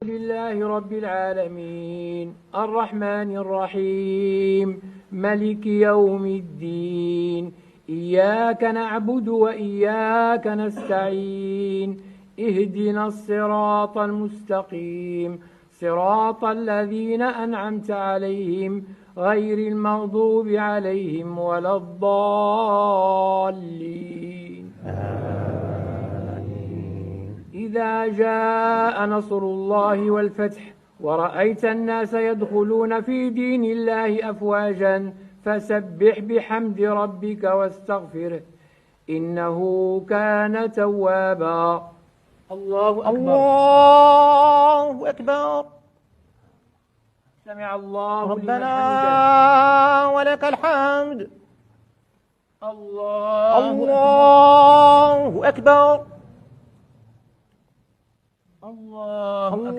لله رب العالمين الرحمن الرحيم ملك يوم الدين إياك نعبد وإياك نستعين اهدنا الصراط المستقيم صراط الذين أنعمت عليهم غير المغضوب عليهم ولا الضالين إذا جاء نصر الله والفتح ورأيت الناس يدخلون في دين الله أفواجا فسبح بحمد ربك واستغفره إنه كان توابا. الله أكبر. الله أكبر. سمع الله ربنا ولك الحمد. الله أكبر. الله أكبر.